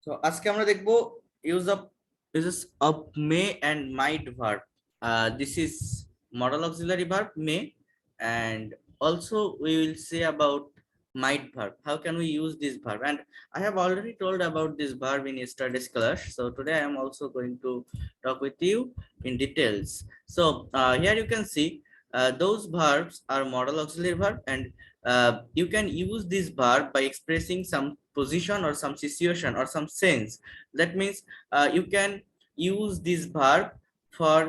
So আজকে আমরা দেখবো uses of may and might verb. This is modal auxiliary verb may, and also we will say about might verb. How can we use this verb? And I have already told about this verb in yesterday's class. So today I am also going to talk with you in details. So here you can see those verbs are modal auxiliary verb, and you can use this verb by expressing some position or some situation or some sense. That means you can use this verb for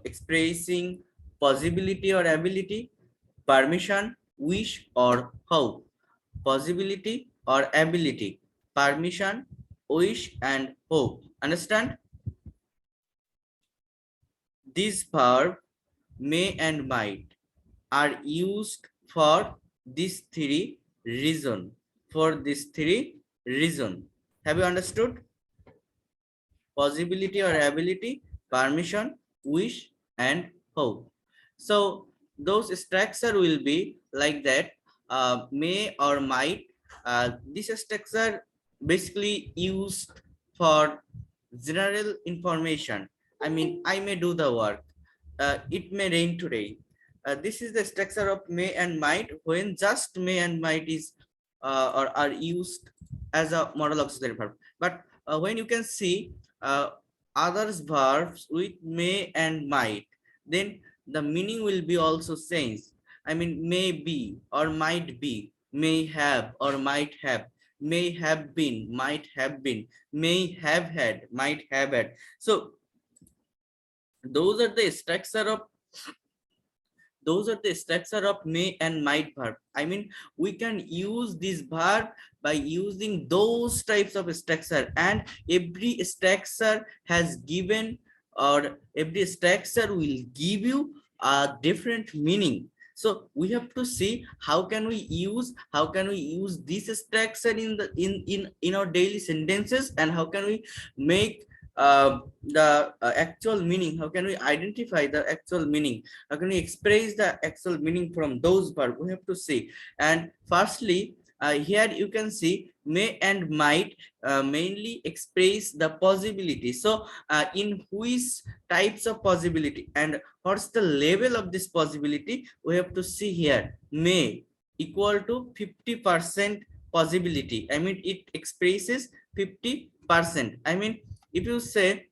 expressing possibility or ability, permission, wish, or hope. Possibility or ability, permission, wish, and hope. Understand? This verb may and might are used for these three reason. For these three reason. Have you understood? Possibility or ability, permission, wish, and hope. So those structure will be like that. May or might. This structure basically used for general information. I mean, I may do the work. It may rain today. This is the structure of may and might when just may and might is or are used as a modal auxiliary verb. But when you can see uh, others verbs with may and might, then the meaning will be also changed. I mean, may be or might be, may have or might have, may have been, might have been, may have had, might have had. So those are the structure of may and might verb. I mean, we can use this verb by using those types of structure, and every structure has given, or every structure will give you a different meaning. So we have to see how can we use this structure in our daily sentences, and how can we make the actual meaning, how can we identify the actual meaning, how can we express the actual meaning from those verbs. We have to see. And firstly, here you can see may and might mainly express the possibility. So in which types of possibility and what's the level of this possibility, we have to see here. May equal to 50% possibility. I mean, it expresses 50%. I mean, if you say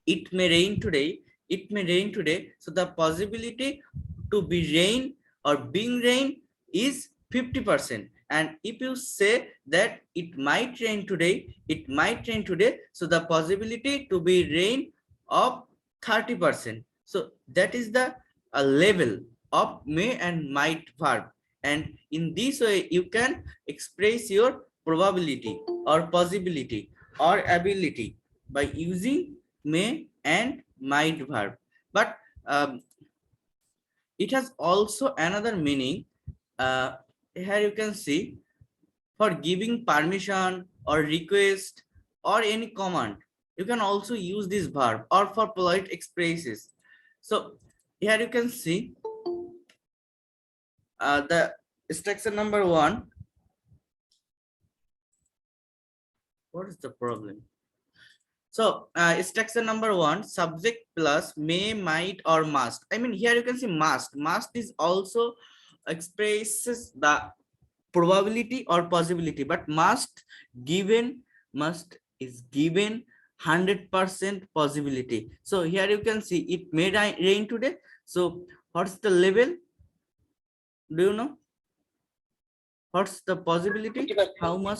it may rain today, it may rain today, so the possibility to be rain or being rain is 50%. And if you say that it might rain today, it might rain today, so the possibility to be rain of 30%. So that is the level of may and might verb. And in this way you can express your probability or possibility or ability by using may and might verb. But it has also another meaning. Here you can see, for giving permission or request or any command, you can also use this verb, or for polite expresses. So here you can see the structure number 1. What is the problem? So structure number 1, subject plus may, might, or must. I mean, here you can see must. Must is also expresses the probability or possibility, but must is given 100% possibility. So here you can see it may rain today. So what's the level? Do you know? What's the possibility? 50%. How much?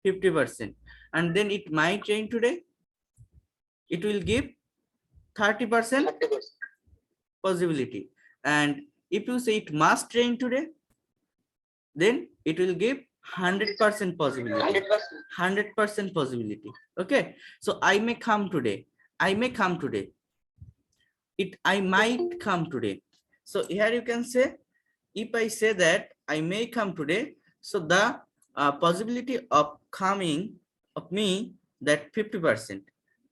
50%. And then it might rain today. It will give 30% possibility. And if you say it must rain today, then it will give 100% possibility. 100% possibility. Okay. So I may come today. I may come today. I might come today. So here you can say, if I say that I may come today, so the possibility of coming of me, that 50%.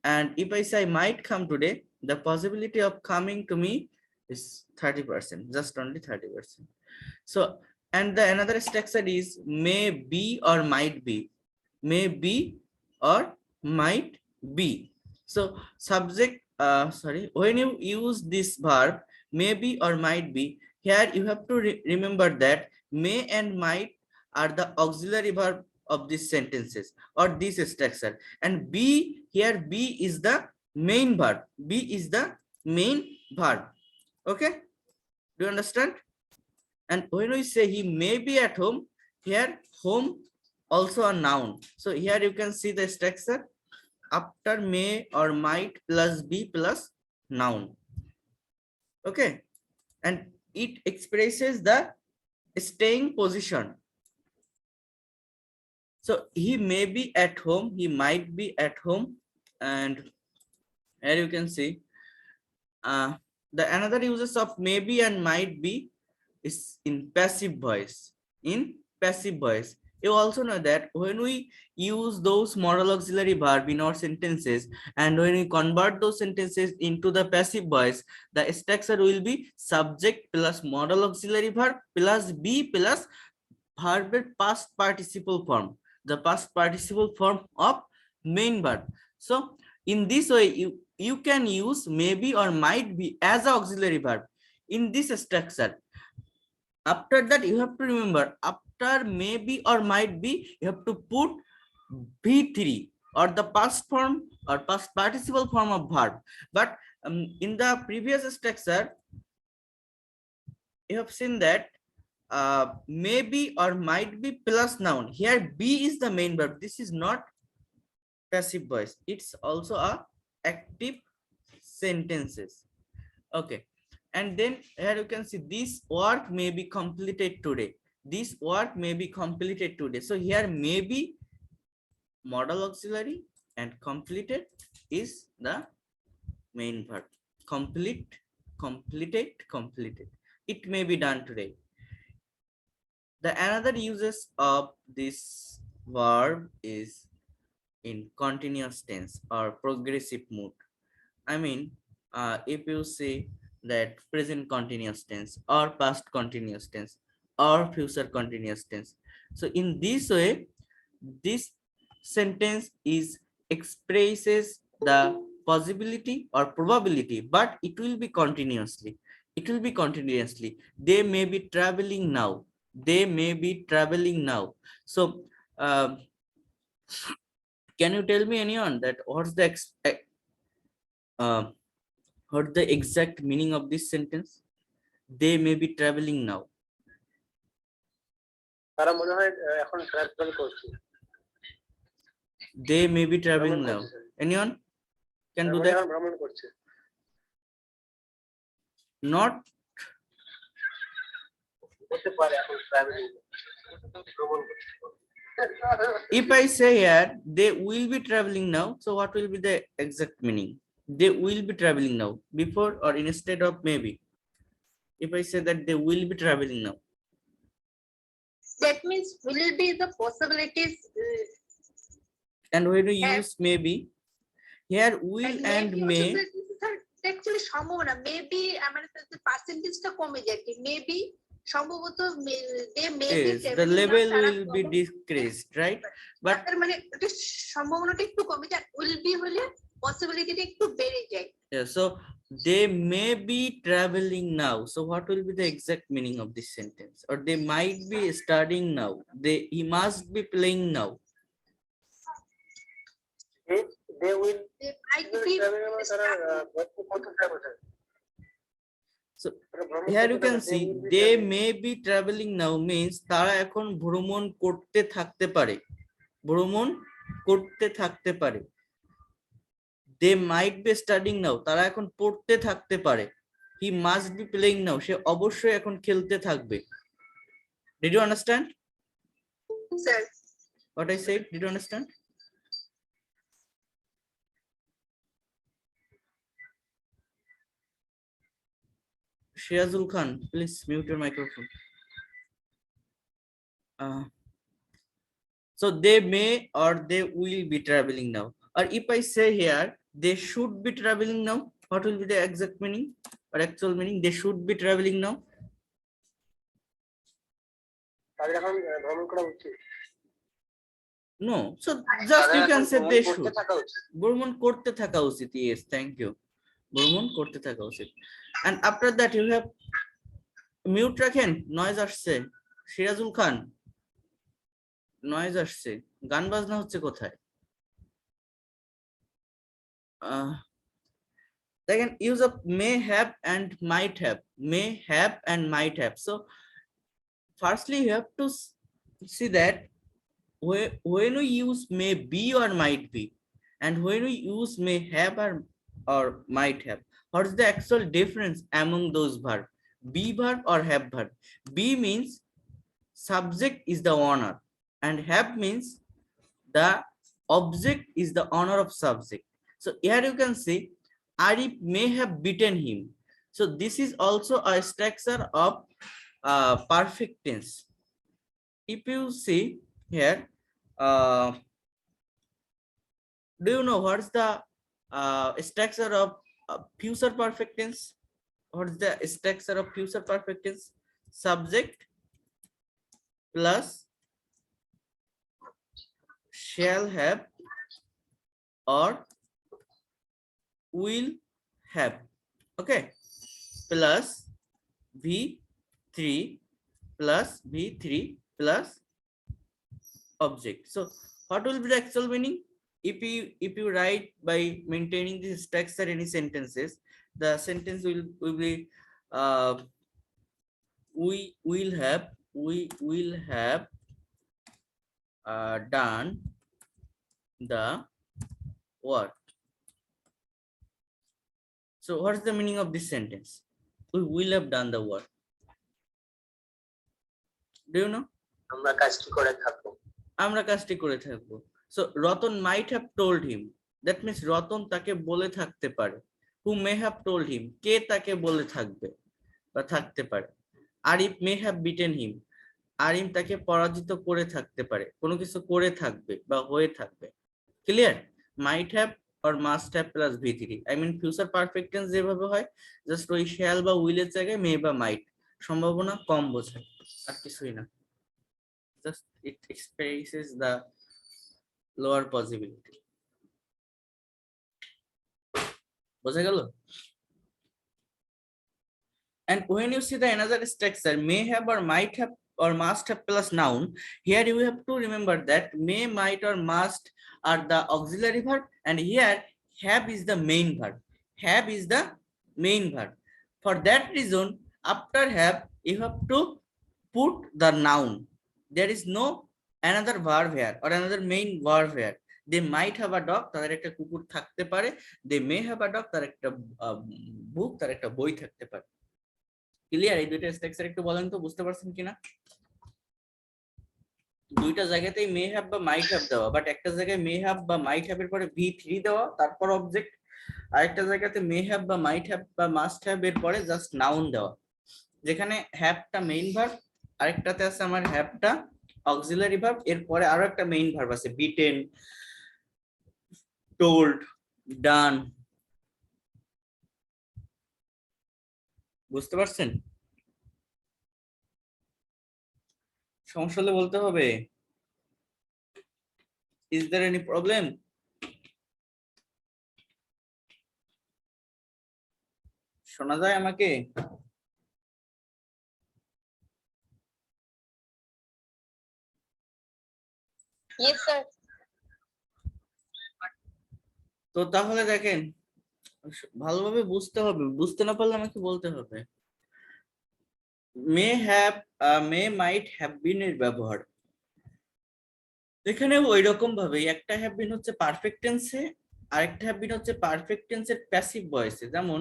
And if I say I might come today, the possibility of coming to me is 30%, just only 30%. So, and the another structure is may be or might be. may be or might be. So subject, when you use this verb may be or might be, here you have to remember that may and might are the auxiliary verb of these sentences or this structure, and be, here be is the main verb. Be is the main verb. Okay, do you understand? And when we say he may be at home, here home also a noun. So here you can see the structure after may or might plus be plus noun. Okay, and it expresses the staying position. So he may be at home, he might be at home, and here you can see the another uses of maybe and might be is in passive voice. In passive voice, you also know that when we use those modal auxiliary verb in our sentences, and when we convert those sentences into the passive voice, the structure will be subject plus modal auxiliary verb plus be plus verb past participle form, the past participle form of main verb. So in this way, you can use maybe or might be as an auxiliary verb in this structure. After that, you have to remember, after maybe or might be, you have to put v3 or the past form or past participle form of verb. But in the previous structure, you have seen that maybe or might be plus noun. Here be is the main verb. This is not passive voice, it's also a active sentences. Okay, and then here you can see this work may be completed today. This work may be completed today. So here maybe modal auxiliary and completed is the main verb. Complete, completed, completed. It may be done today. The another uses of this verb is in continuous tense or progressive mood. I mean, if you say that present continuous tense or past continuous tense or future continuous tense. So in this way, this sentence is expresses the possibility or probability, but it will be continuously. It will be continuously. They may be traveling now. They may be traveling now. So can you tell me anyone that uh, what's the exact meaning of this sentence? They may be traveling now. They may be traveling now. Anyone can do that? Not. If I say here they will be traveling now, so what will be the exact meaning? They will be traveling now, before or instead of maybe. If I say that they will be traveling now, that means will be the possibilities. And when you use maybe, here will and may. Actually সম্ভাবনা maybe আমাদের পার্সেন্টেজটা কমে যায় কি maybe সম্ভবত the level will be decreased, right? But মানে এটা সম্ভাবনাটা একটু কমে যায়, will be হলে পসিবিলিটিটা একটু বেড়ে যায়। yeah, so they may be traveling now. So what will be the exact meaning of this sentence? Or they might be studying now. He must be playing now. They might be. So here you can see they may be traveling now means তারা এখন ভ্রমণ করতে থাকতে পারে, ভ্রমণ করতে থাকতে পারে। They might be studying now, তারা এখন পড়তে থাকতে পারে। He must be playing now, সে অবশ্যই এখন খেলতে থাকবে। Did you understand? Sir. What I said? Did you understand? Shiazul Khan, please mute your microphone. So they may or they will be traveling now. Or if I say here they should be traveling now, what will be the exact meaning or actual meaning? They should be traveling now. No, so just you can say they should. ভ্রমণ করতে থাকা উচিত, yes, thank you. ভ্রমণ করতে থাকা উচিত। And after that you have mute রাখেন, noise আসছে। সিরাজুল খান, নয়েজ আসছে, গান বাজনা হচ্ছে কোথায়? দেখেন, use of may have and might have, may have and might have. So firstly you have to see that when we use may be or might be, and when we use may have or might have, what is the actual difference among those verbs, be verb or have verb? Be means subject is the owner, and have means the object is the owner of subject. So here you can see Arif may have beaten him. So this is also a structure of perfect tense. If you see here, uh, do you know what's the structure of future perfect tense? What's the structure of future perfect tense? Subject plus shall have or will have, okay, plus v3 plus v3 plus object. So what will be the actual meaning? If you write by maintaining this structure any sentences, the sentence will be uh, we will have done the work. So what's the meaning of this sentence? We will have done the work. Do you know? আমরা কাজটি করে থাকবো, আমরা কাজটি করে থাকবো। So Ratan might have told him, that means Ratan তাকে বলে থাকতে পারে। Who may have told him, কে তাকে বলে থাকবে বা থাকতে পারে। Arif may have beaten him, আরিম তাকে পরাজিত করে থাকতে পারে, কোনো কিছু করে থাকবে বা হয়ে থাকবে। Clear? might have or must have plus v3, I mean future perfect tense যেভাবে হয়, জাস্ট ওই shall বা will এর জায়গায় may বা might, সম্ভাবনা কম বোঝায়, আর কিছুই না। Just it expresses the lower possibility. বোঝা গেল? And when you see the another structure, may have or might have or must have plus noun, here you have to remember that may, might or must are the auxiliary verb, and here have is the main verb. Have is the main verb. For that reason, after have you have to put the noun. There is no another verb here or another main verb here. They might have a dog, তাদের একটা কুকুর থাকতে পারে। They may have a dog, তার একটা বুক, তার একটা বই থাকতে পারে। ক্লিয়ার? এই দুইটা স্ট্রাকচার একটু বলেন তো, বুঝতে পারছেন কিনা? দুইটা জায়গাতেই মে হ্যাভ বা মাইট হ্যাভ দেওয়া, বাট একটা জায়গায় মে হ্যাভ বা মাইট হ্যাভ এর পরে v3 দেওয়া, তারপর অবজেক্ট। আরেকটা জায়গাতে মে হ্যাভ বা মাইট হ্যাভ বা মাস্ট হ্যাভ এর পরে জাস্ট নাউন দেওয়া। যেখানে হ্যাভটা মেইন ভার্ব, আরেকটাতে আছে আমার হ্যাভটা অক্সিলারি ভার্ব, এরপরে আরো একটা মেইন ভার্ব আছে, বিটেন, টোল্ড, ডান। বুঝতে পারছেন? সমস্যা হলে বলতে হবে। Is there any problem? শোনা যায় আমাকে? Yes, sir. তো তাহলে দেখেন, ভালোভাবে বুঝতে হবে, বুঝতে না পারলে আমাকে বলতে হবে। May have, May mite have বিন এর ব্যবহার এখানে ওই রকম ভাবে, একটা হ্যাভ বিন হচ্ছে পারফেক্ট টেন্সে, আরেকটা হ্যাভ বিন হচ্ছে পারফেক্ট টেন্সের প্যাসিভ ভয়েসে। যেমন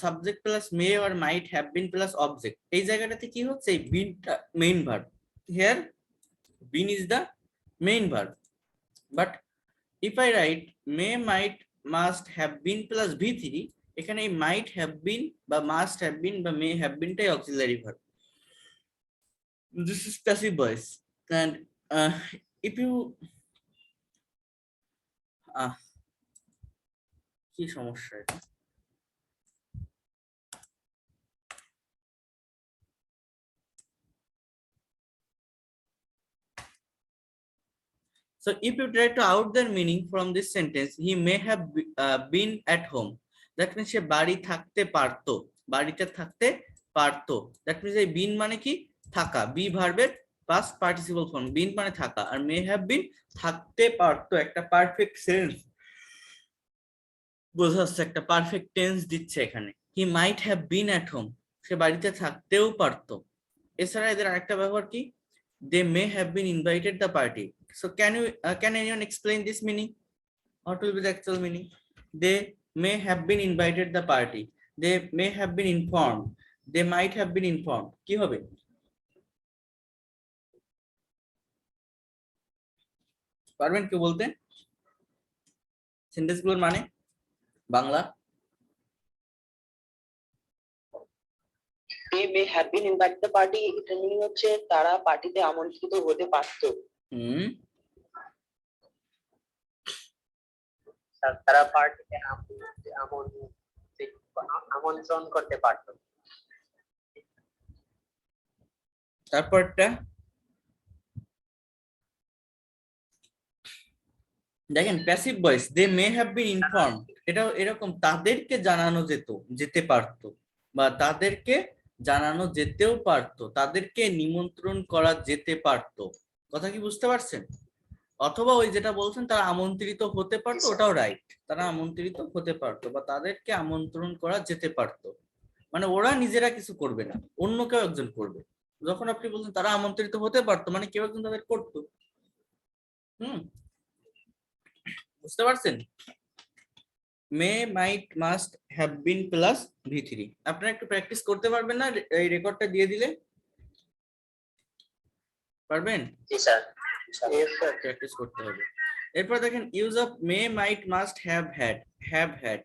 subject plus may or might have been plus object, এই জায়গাটাতে কি হচ্ছে, এই বিনটা main verb. Here been is the main verb, but if I write may might must have been plus v3, এখানে এই মাইট হ্যাভ বিন বা মাস্ট হ্যাভ বিন বা মে হ্যাভ বিনটাই auxiliary verb. This is passive voice, and if you কি সমস্যা এটা? So if you try to out the meaning from this sentence, he may have been at home, that means সে বাড়ি থাকতে পারতো, বাড়িতে থাকতে পারতো। that means এই been মানে কি, থাকা, বি ভার্বের past participle form, been মানে থাকা, আর may have been থাকতে পারতো, একটা পারফেক্ট সেন্স বোঝাচ্ছে, একটা পারফেক্ট টেন্স দিচ্ছে এখানে। He might have been at home, সে বাড়িতে থাকতেও পারতো। এছাড়া এদের আরেকটা ব্যবহার কি, they may have been invited the party. So can anyone explain this meaning? What will be the actual meaning? They may have been invited the party, they may have been informed, they might have been informed, কি হবে? পারবেন কেউ বলতে sentence গুলোর মানে Bangla? they may have been invited the party, এটার meaning হচ্ছে তারা পার্টিতে আমন্ত্রিত হতে পারতো। তারা পার্টিতে আমন্ত্রণ করতে পারতো। তারপরটা দেখেন, passive voice, they may have been informed, এটা এরকম তাদেরকে জানানো যেতে পারতো, বা তাদেরকে জানানো যেতেও পারতো, তাদেরকে নিমন্ত্রণ করা যেতে পারতো। কথা কি বুঝতে পারছেন? অথবা ওই যেটা বলছেন তারা আমন্ত্রিত হতে পারতো, ওটাও রাইট, তারা আমন্ত্রিত হতে পারতো বা তাদেরকে আমন্ত্রণ করা যেতে পারতো, মানে ওরা নিজেরা কিছু করবে না, অন্য কেউ একজন করবে। যখন আপনি বলছেন তারা আমন্ত্রিত হতে পারতো, মানে কেউ একজন তাদের করতো। বুঝতে পারছেন? May might must have been plus V3, আপনারা একটু প্র্যাকটিস করতে পারবেন না এই রেকর্ডটা দিয়ে দিলে? পারবেন? জি স্যার, প্র্যাকটিস করতে হবে। এরপর দেখেন, use of may might must have had,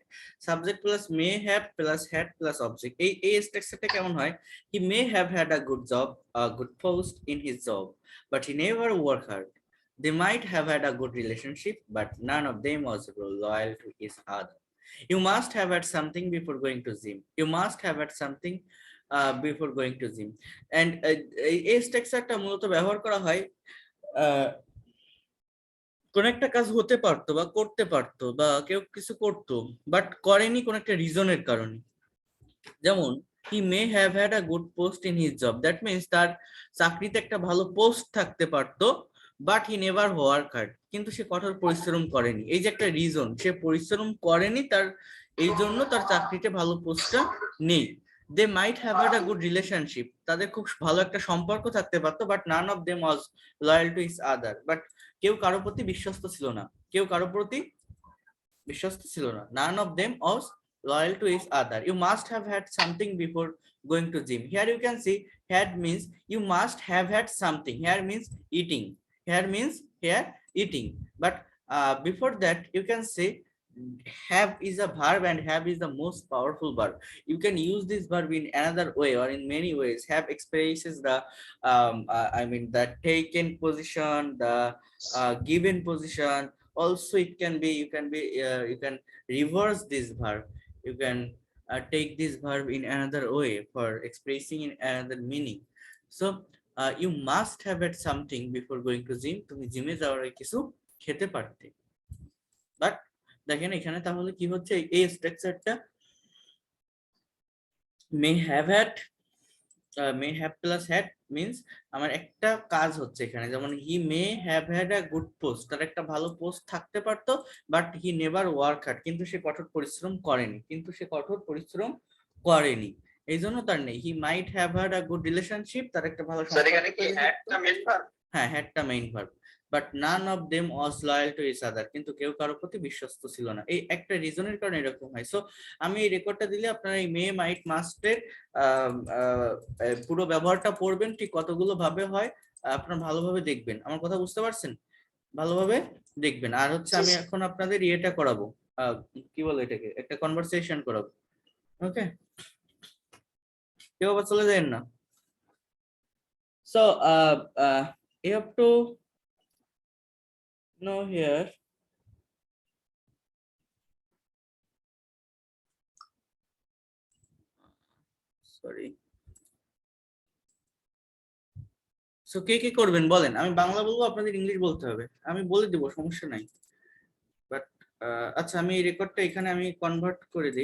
subject plus may have plus had plus object. এই স্ট্রাকচারটা কেমন হয়? He may have had a good job, a good post in his job, but he never work hard. They might have had a good relationship, but none of them was loyal to each other. You must have had something before going to gym. You must have had something before going to gym. And এই স্ট্রাকচারটা মূলত ব্যবহার করা হয় কোন একটা কাজ হতে পারতো বা করতে পারতো বা কেউ কিছু করতো বাট করেনি কোন একটা রিজনের কারণে। যেমন he may have had a good post in his job, that means তার চাকরিতে একটা ভালো পোস্ট থাকতে পারতো, but he never work hard, কিন্তু সে কঠোর পরিশ্রম করেনি। এই যে একটা রিজন, সে পরিশ্রম করেনি, তার এই জন্য তার চাকরিতে ভালো পোস্টটা নেই। They might have had a good relationship, তাদের খুব ভালো একটা সম্পর্ক থাকতে পারতো, but none of them was loyal to each other, but কেউ কারোর প্রতি বিশ্বস্ত ছিল না, কেউ কারোর প্রতি বিশ্বস্ত ছিল না। নান of them was loyal to each other. You must have had something before going to gym. Here you can see had means you must have had something. Here means eating. Here eating. But before that you can say have is a verb, and have is the most powerful verb. You can use this verb in another way or in many ways. Have expresses the I mean the taken position, the given position. Also it can be, you can reverse this verb. You can take this verb in another way for expressing in another meaning. So you must have had something before going to gym. তুমি জিমে যাওয়ার আগে কিছু খেতে পারতে। But দেখেন এখানে তাহলে কি হচ্ছে, এই স্ট্রাকচারটা may have had, may have plus had means আমার একটা কাজ হচ্ছে এখানে, যেমন he may have had a good post, তার একটা ভালো পোস্ট থাকতে পারতো, but he never work hard, কিন্তু সে কঠোর পরিশ্রম করেনি, এই জন্য তার নেই। He might have had a good relationship, তার একটা ভালো সম্পর্ক, হ্যাঁ হ্যাডটা main verb, but none of them was loyal to each other, কিন্তু কেউ কারোর প্রতি বিশ্বস্ত ছিল না। এই একটা রিজনের কারণে এরকম হয়। সো আমি এই রেকর্ডটা দিলে আপনারা এই মে মাইট মাস্টের পুরো ব্যবহারটা পড়বেন, ঠিক কতগুলো ভাবে হয় আপনারা ভালোভাবে দেখবেন। আমার কথা বুঝতে পারছেন? ভালোভাবে দেখবেন। আর হচ্ছে আমি এখন আপনাদের ইয়েটা করাবো, কি বলে এটাকে, একটা কনভারসেশন করাবো। ওকে, কেউ আবার চলে যাবেন না। So you have to know here sorry so কে কে করবেন বলেন, আমি বাংলা বলবো, আপনাদের ইংলিশ বলতে হবে, আমি বলে দেবো, সমস্যা নাই। বাট আচ্ছা, আমি এই রেকর্ডটা এখানে আমি কনভার্ট করে দিই।